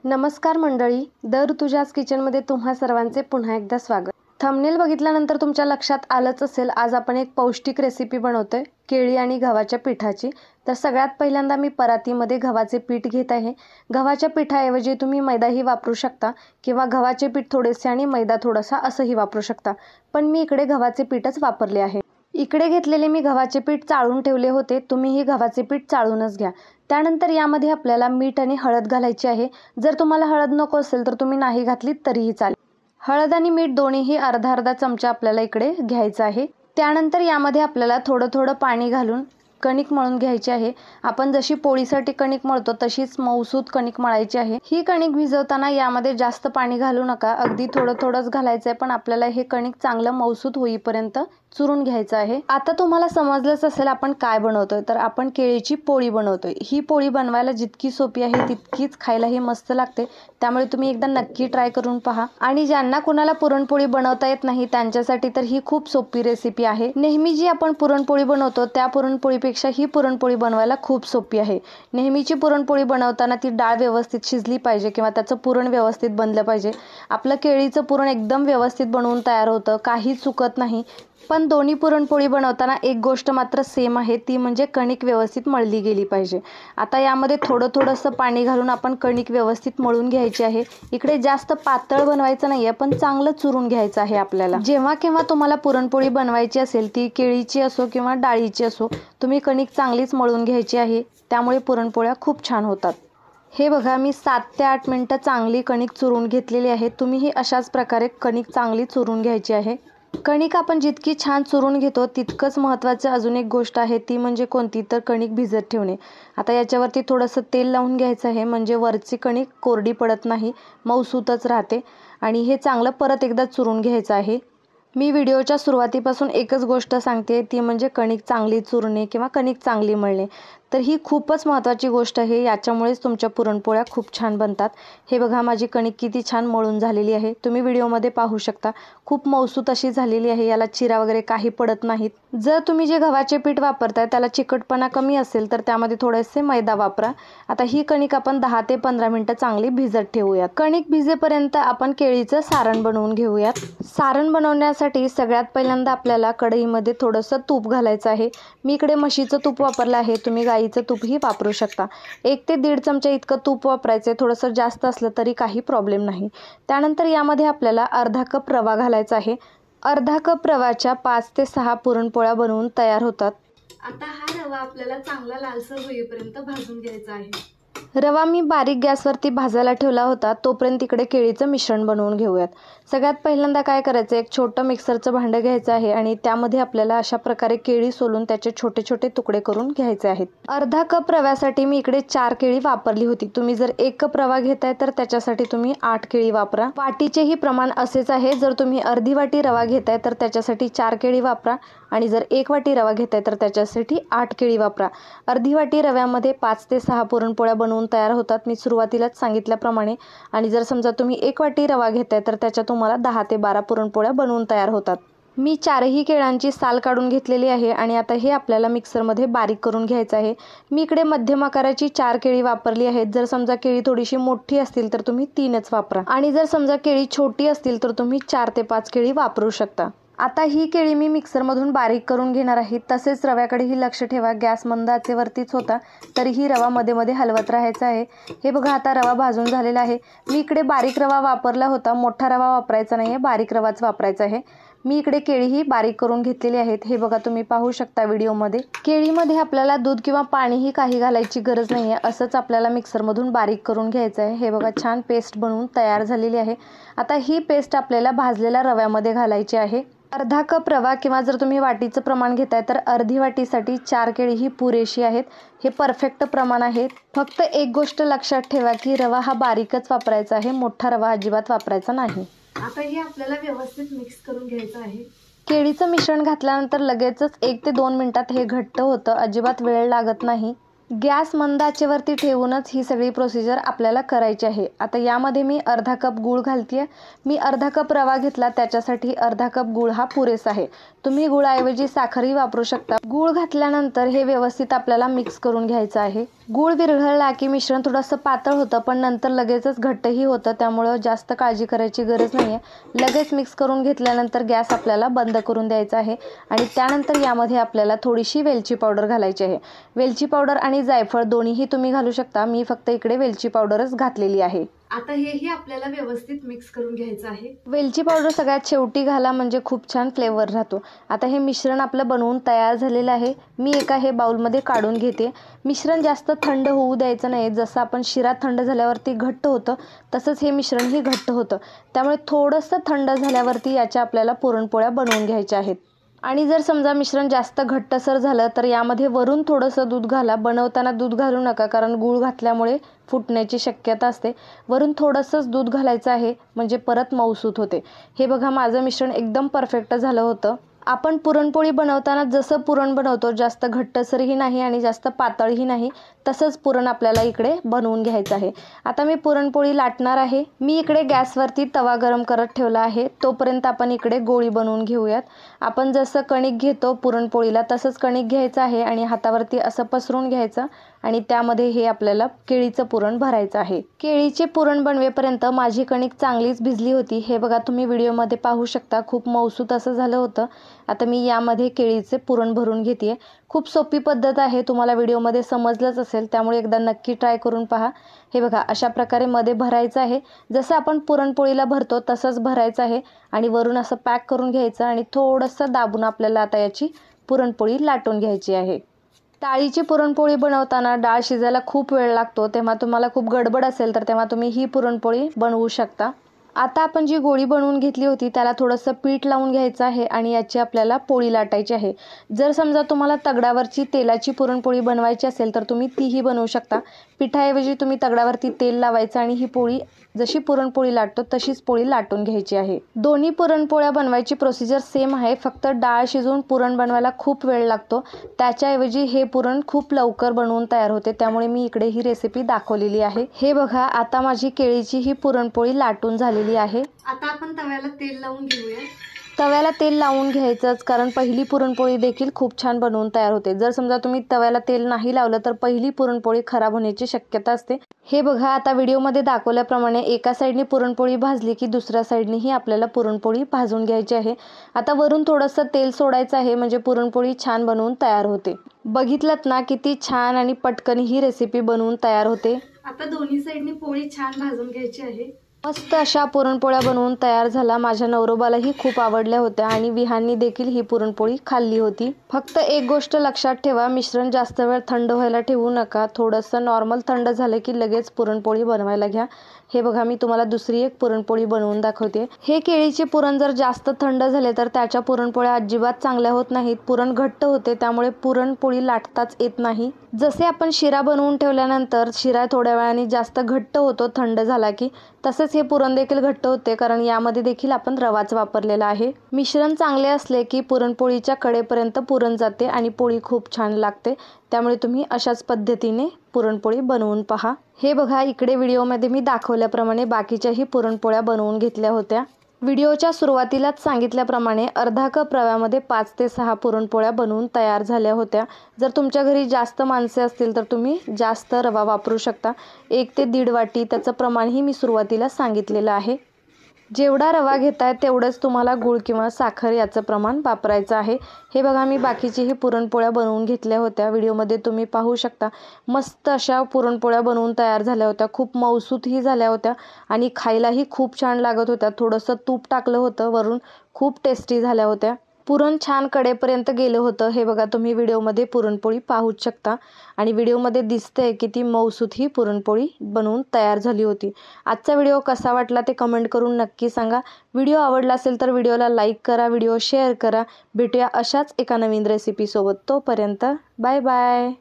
नमस्कार मंडळी, द ऋतुजाज किचनमध्ये तुम्हा सर्वांचे पुन्हा एकदा स्वागत. थंबनेल बघितल्यानंतर तुमच्या लक्षात आलंच असेल, आज आपण एक पौष्टिक रेसिपी बनवतोय, केळी आणि गव्हाच्या पिठाची. तर सगळ्यात पहिल्यांदा मी परातीमध्ये गव्हाचे पीठ घेत आहे. गव्हाच्या पिठाऐवजी तुम्ही मैदाही वापरू शकता किंवा गव्हाचे पीठ थोडेसे आणि मैदा थोडासा असंही वापरू शकता, पण मी इकडे गव्हाचे पीठच वापरले आहे. इकडे घेतलेले मी गव्हाचे पीठ चाळून ठेवले होते, तुम्हीही गव्हाचे पीठ चाळूनच घ्या. त्यानंतर यामध्ये आपल्याला मीठ आणि हळद घालायची आहे. जर तुम्हाला हळद नको असेल तर तुम्ही नाही घातली तरीही चालेल. हळद आणि मीठ दोन्हीही अर्धा अर्धा चमचा आपल्याला इकडे घ्यायचं आहे. त्यानंतर यामध्ये आपल्याला थोडं थोडं पाणी घालून कणिक मळून घ्यायची आहे. आपण जशी पोळीसाठी कणिक मळतो तशीच मऊसूत कणिक मळायची आहे. ही कणिक भिजवताना यामध्ये जास्त पाणी घालू नका, अगदी थोडं थोडंच घालायचं आहे, पण आपल्याला हे कणिक चांगलं मऊसूत होईपर्यंत चुरून घ्यायचं आहे. आता तुम्हाला समजलंच असेल आपण काय बनवतोय, तर आपण केळीची पोळी बनवतोय. ही पोळी बनवायला जितकी सोपी आहे तितकीच खायलाही मस्त लागते, त्यामुळे तुम्ही एकदा नक्की ट्राय करून पहा. आणि ज्यांना कुणाला पुरणपोळी बनवता येत नाही त्यांच्यासाठी तर ही खूप सोपी रेसिपी आहे. नेहमी जी आपण पुरणपोळी बनवतो त्या पुरणपोळीपेक्षा ही पुरणपोळी बनवायला खूप सोपी आहे. नेहमीची पुरणपोळी बनवताना ती डाळ व्यवस्थित शिजली पाहिजे किंवा त्याचं पुरण व्यवस्थित बनलं पाहिजे. आपलं केळीचं पुरण एकदम व्यवस्थित बनवून तयार होतं, काही चुकत नाही. पण दोन्ही पुरणपोळी बनवताना एक गोष्ट मात्र सेम आहे, ती म्हणजे कणिक व्यवस्थित मळली गेली पाहिजे. आता यामध्ये थोडंसं पाणी घालून आपण कणिक व्यवस्थित मळून घ्यायची आहे. इकडे जास्त पातळ बनवायचं नाहीये, पण चांगलं चुरून घ्यायचं आहे आपल्याला. जेव्हा केव्हा तुम्हाला पुरणपोळी बनवायची असेल, ती केळीची असो किंवा डाळीची असो, तुम्ही कणिक चांगलीच मळून घ्यायची आहे, त्यामुळे पुरणपोळ्या खूप छान होतात. हे बघा, मी 7 ते 8 मिनिटं चांगली कणिक चुरून घेतलेली आहे. तुम्हीही अशाच प्रकारे कणिक चांगली चुरून घ्यायची आहे. कणिक आपण जितकी छान चुरून घेतो तितकंच महत्त्वाचं अजून एक गोष्ट आहे, ती म्हणजे कोणती, तर कणिक भिजत ठेवणे. आता याच्यावरती थोडंसं तेल लावून घ्यायचं आहे, म्हणजे वरची कणिक कोरडी पडत नाही, मऊसूतच राहते. आणि हे चांगलं परत एकदा चुरून घ्यायचं आहे. मी व्हिडिओच्या सुरुवातीपासून एकच गोष्ट सांगते, ती म्हणजे कणिक चांगली चुरणे किंवा कणिक चांगली मळणे. तर ही खूपच महत्त्वाची गोष्ट आहे, याच्यामुळेच तुमच्या पुरणपोळ्या खूप छान बनतात. हे बघा, माझी कणिक किती छान मळून झालेली आहे, तुम्ही व्हिडिओमध्ये पाहू शकता. खूप मऊसूत अशी झालेली आहे, याला चिरा वगैरे काही पडत नाहीत. जर तुम्ही जे गव्हाचे पीठ वापरताय त्याला चिकटपणा कमी असेल तर त्यामध्ये थोडेसे मैदा वापरा. आता ही कणिक आपण 10 ते 15 मिनिटं चांगली भिजत ठेवूयात. कणिक भिजेपर्यंत आपण केळीचं सारण बनवून घेऊयात. सारण बनवण्यासाठी सगळ्यात पहिल्यांदा आपल्याला कढईमध्ये थोडंसं तूप घालायचं आहे. मी इकडे म्हशीचं तूप वापरलं आहे, तुम्ही गाईचं तूपही वापरू शकता. 1 ते 1.5 चमचा इतकं तूप वापरायचं आहे, थोडंसं जास्त असलं तरी काही प्रॉब्लेम नाही. त्यानंतर यामध्ये आपल्याला अर्धा कप रवा घालायचा आहे. अर्धा कप रव्याच्या 5 ते 6 पुरणपोळ्या बनवून तयार होतात. आता हा रवा आपल्याला चांगला लालसर होईपर्यंत भाजून घ्यायचा आहे. रवा मी बारीक गॅसवरती भाजायला ठेवला होता, तोपर्यंत इकडे केळीचं मिश्रण बनवून घेऊयात. सगळ्यात पहिल्यांदा काय करायचं, एक छोटं मिक्सरचं भांडं घ्यायचं आहे आणि त्यामध्ये आपल्याला अशा प्रकारे केळी सोलून त्याचे छोटे छोटे तुकडे करून घ्यायचे आहेत. अर्धा कप रव्यासाठी मी इकडे 4 केळी वापरली होती. तुम्ही जर 1 कप रवा घेताय तर त्याच्यासाठी तुम्ही 8 केळी वापरा. वाटीचेही प्रमाण असेच आहे. जर तुम्ही अर्धी वाटी रवा घेताय तर त्याच्यासाठी 4 केळी वापरा आणि जर 1 वाटी रवा घेताय तर त्याच्यासाठी 8 केळी वापरा. अर्धी वाटी रव्यामध्ये 5 ते 6 पुरणपोळ्या बनवून तयार होतात, मी सुरुवातीलाच सांगितल्याप्रमाणे. आणि जर समजा तुम्ही 1 वाटी रवा घेताय तर त्याच्या तुम्हाला 10 ते 12 पुरणपोळ्या बनवून तयार होतात. मी 4ही केळांची साल काढून घेतलेली आहे आणि आता हे आपल्याला मिक्सरमध्ये बारीक करून घ्यायचं आहे. मी इकडे मध्यम आकाराची 4 केळी वापरली आहेत. जर समजा केळी थोडीशी मोठी असतील तर तुम्ही 3च वापरा आणि जर समजा केळी छोटी असतील तर तुम्ही 4 ते 5 केळी वापरू शकता. आता ही केळी मी मिक्सरमधून बारीक करून घेणार आहे. तसेच रव्याकडेही लक्ष ठेवा, गॅस मंद आचेवरतीच होता, तरीही रवा मध्ये मध्ये हलवत राहायचा आहे. हे बघा, आता रवा भाजून झालेला आहे. मी इकडे बारीक रवा वापरला होता, मोठा रवा वापरायचा नाही आहे, बारीक रवाच वापरायचा आहे. मी इकडे केळीही बारीक करून घेतलेली आहेत. हे बघा, तुम्ही पाहू शकता व्हिडिओमध्ये. केळीमध्ये आपल्याला दूध किंवा पाणीही काही घालायची गरज नाही आहे, असंच आपल्याला मिक्सरमधून बारीक करून घ्यायचं आहे. हे बघा, छान पेस्ट बनवून तयार झालेली आहे. आता ही पेस्ट आपल्याला भाजलेल्या रव्यामध्ये घालायची आहे. अर्धा कप रवा किंवा जर तुम्ही वाटीचं प्रमाण घेताय तर अर्धी वाटीसाठी 4 केळी ही पुरेशी आहेत. हे परफेक्ट प्रमाण आहे. फक्त एक गोष्ट लक्षात ठेवा की रवा हा बारीकच वापरायचा आहे, मोठा रवा अजिबात वापरायचा नाही. आता हे आपल्याला व्यवस्थित मिक्स करून घ्यायचं आहे. केळीचं मिश्रण घातल्यानंतर लगेचच 1 ते 2 मिनिटात हे घट्ट होतं, अजिबात वेळ लागत नाही. गॅस मंद आचेवरती ठेवूनच ही सगळी प्रोसिजर आपल्याला करायची आहे. आता यामध्ये मी अर्धा कप गूळ घालते. मी अर्धा कप रवा घेतला, त्याच्यासाठी अर्धा कप गूळ हा पुरेसा आहे. तुम्ही गुळाऐवजी साखरही वापरू शकता. गूळ घातल्यानंतर हे व्यवस्थित आपल्याला मिक्स करून घ्यायचं आहे. गूळ विरघळला की मिश्रण थोडंसं पातळ होतं, पण नंतर लगेचच घट्टही होतं, त्यामुळं जास्त काळजी करायची गरज नाही आहे. लगेच मिक्स करून घेतल्यानंतर गॅस आपल्याला बंद करून द्यायचा आहे आणि त्यानंतर यामध्ये आपल्याला थोडीशी वेलची पावडर घालायची आहे. वेलची पावडर आणि जायफळ दोन्हीही तुम्ही घालू शकता. मी फक्त इकडे वेलची पावडरच घातलेली आहे. आता हेही आपल्याला व्यवस्थित मिक्स करून घ्यायचं आहे. वेलची पावडर सगळ्यात शेवटी घाला, म्हणजे खूप छान फ्लेवर राहतो. आता हे मिश्रण आपलं बनवून तयार झालेलं आहे. मी एका हे बाउलमध्ये काढून घेते. मिश्रण जास्त थंड होऊ द्यायचं नाही. जसं आपण शिरा थंड झाल्यावरती घट्ट होतं, तसंच हे मिश्रणही घट्ट होतं. त्यामुळे थोडंसं थंड झाल्यावरती याच्या आपल्याला पुरणपोळ्या बनवून घ्यायच्या आहेत. आणि जर समजा मिश्रण जास्त घट्टसर झालं तर यामध्ये वरून थोडंसं दूध घाला. बनवताना दूध घालू नका, कारण गूळ घातल्यामुळे फुटण्याची शक्यता असते. वरून थोडंसंच दूध घालायचं आहे, म्हणजे परत मऊसूत होते. हे बघा, माझं मिश्रण एकदम परफेक्ट झालं होतं. आपण पुरणपोळी बनवताना जसं पुरण बनवतो, जास्त घट्टसरही नाही आणि जास्त पातळही नाही, तसंच पुरण आपल्याला इकडे बनवून घ्यायचं आहे. आता मी पुरणपोळी लाटणार आहे. मी इकडे गॅसवरती तवा गरम करत ठेवला आहे. तोपर्यंत आपण इकडे गोळी बनवून घेऊयात. आपण जसं कणिक घेतो पुरणपोळीला, तसंच कणिक घ्यायचं आहे आणि हातावरती असं पसरून घ्यायचं आणि त्यामध्ये हे आपल्याला केळीचं पुरण भरायचं आहे. केळीचे पुरण बनवेपर्यंत माझी कणिक चांगलीच भिजली होती. हे बघा, तुम्ही व्हिडिओमध्ये पाहू शकता, खूप मऊसूत असं झालं होतं. आता मी यामध्ये केळीचे पुरण भरून घेते. खूप सोपी पद्धत आहे, तुम्हाला व्हिडिओमध्ये समजलंच असेल, त्यामुळे एकदा नक्की ट्राय करून पहा. हे बघा, अशा प्रकारे मध्ये भरायचं आहे. जसं आपण पुरणपोळीला भरतो तसंच भरायचं आहे आणि वरून असं पॅक करून घ्यायचं आणि थोडंसं दाबून आपल्याला आता याची पुरणपोळी लाटून घ्यायची आहे. डाळीची पुरणपोळी बनवताना डाळ शिजायला खूप वेळ लागतो, तेव्हा तुम्हाला खूप गडबड असेल तर तेव्हा तुम्ही ही पुरणपोळी बनवू शकता. आता आपण जी गोळी बनवून घेतली होती त्याला थोडंसं पीठ लावून घ्यायचं आहे आणि याची आपल्याला पोळी लाटायची आहे. जर समजा तुम्हाला तगडावरची तेलाची पुरणपोळी बनवायची असेल तर तुम्ही तीही बनवू शकता. पिठाऐवजी तुम्ही तगडावरती तेल लावायचं आणि ही पोळी जशी पुरणपोळी लाटतो तशीच पोळी लाटून घ्यायची आहे. दोन्ही पुरणपोळ्या बनवायची प्रोसिजर सेम आहे, फक्त डाळ शिजवून पुरण बनवायला खूप वेळ लागतो. त्याच्याऐवजी हे पुरण खूप लवकर बनवून तयार होते, त्यामुळे मी इकडे ही रेसिपी दाखवलेली आहे. हे बघा, आता माझी केळीची ही पुरणपोळी लाटून झालेली आहे. आता आपण तव्याला तेल लावून घेऊया. तव्याला तेल लावून घ्यायचंच, कारण पहिली पुरणपोळी देखील खूप छान बनवून तयार होते. जर समजा तुम्ही तव्याला तेल नाही लावलं तर पहिली पुरणपोळी खराब होण्याची शक्यता असते. हे बघा, आता व्हिडिओमध्ये दाखवल्याप्रमाणे एका साईडने पुरणपोळी भाजली की दुसऱ्या साईडनेही आपल्याला पुरणपोळी भाजून घ्यायची आहे. आता वरून थोडंसं तेल सोडायचं आहे, म्हणजे पुरणपोळी छान बनवून तयार होते. बघितलंत ना, किती छान आणि पटकन ही रेसिपी बनवून तयार होते. आता दोन्ही साईडने पोळी छान भाजून घ्यायची आहे. मस्त अशा पुरणपोळ्या बनवून तयार झाला. माझ्या नवरोबालाही खूप आवडल्या होत्या आणि विहाननी देखील ही पुरणपोळी खाल्ली होती. फक्त एक गोष्ट लक्षात ठेवा, मिश्रण जास्त वेळ थंड व्हायला ठेवू नका. थोडंसं नॉर्मल थंड झालं की लगेच पुरणपोळी बनवायला घ्या. हे बघा, मी तुम्हाला दुसरी एक पुरणपोळी बनवून दाखवते. हे केळीचे पुरण जर जास्त थंड झाले तर त्याच्या पुरणपोळ्या अजिबात चांगल्या होत नाहीत. पुरण घट्ट होते, त्यामुळे पुरणपोळी लाटताच येत नाही. जसे आपण शिरा बनवून ठेवल्यानंतर शिरा थोड्या वेळाने जास्त घट्ट होतो थंड झाला की, तसेच हे पुरण देखील घट्ट होते, कारण यामध्ये देखील आपण रवाच वापरलेला आहे. मिश्रण चांगले असले की पुरणपोळीच्या कडेपर्यंत पुरण जाते आणि पोळी खूप छान लागते. त्यामुळे तुम्ही अशाच पद्धतीने पुरणपोळी बनवून पहा. हे बघा, इकडे व्हिडिओमध्ये मी दाखवल्याप्रमाणे बाकीच्याही पुरणपोळ्या बनवून घेतल्या होत्या. व्हिडिओच्या सुरुवातीलाच सांगितल्याप्रमाणे अर्धा कप रव्यामध्ये 5 ते 6 पुरणपोळ्या बनवून तयार झाल्या होत्या. जर तुमच्या घरी जास्त माणसे असतील तर तुम्ही जास्त रवा वापरू शकता. 1 ते 1.5 वाटी त्याचं प्रमाणही मी सुरुवातीला सांगितलेलं आहे. जेवढा रवा घेताय तेवढंच तुम्हाला गूळ किंवा साखर याचं प्रमाण वापरायचं आहे. हे बघा, मी बाकीचीही पुरणपोळ्या बनवून घेतल्या होत्या. व्हिडिओमध्ये तुम्ही पाहू शकता, मस्त अशा पुरणपोळ्या बनवून तयार झाल्या होत्या. खूप मऊसूतही झाल्या होत्या आणि खायलाही खूप छान लागत होत्या. थोडंसं तूप टाकलं होतं वरून, खूप टेस्टी झाल्या होत्या. पुरण छान कडेपर्यंत गेलं होतं. हे बघा, तुम्ही व्हिडिओमध्ये पुरणपोळी पाहूच शकता आणि व्हिडिओमध्ये दिसतंय किती मऊसूत ही पुरणपोळी बनवून तयार झाली होती. आजचा व्हिडिओ कसा वाटला ते कमेंट करून नक्की सांगा. व्हिडिओ आवडला असेल तर व्हिडिओला लाईक करा, व्हिडिओ शेअर करा. भेटूया अशाच एका नवीन रेसिपीसोबत. तोपर्यंत बाय बाय.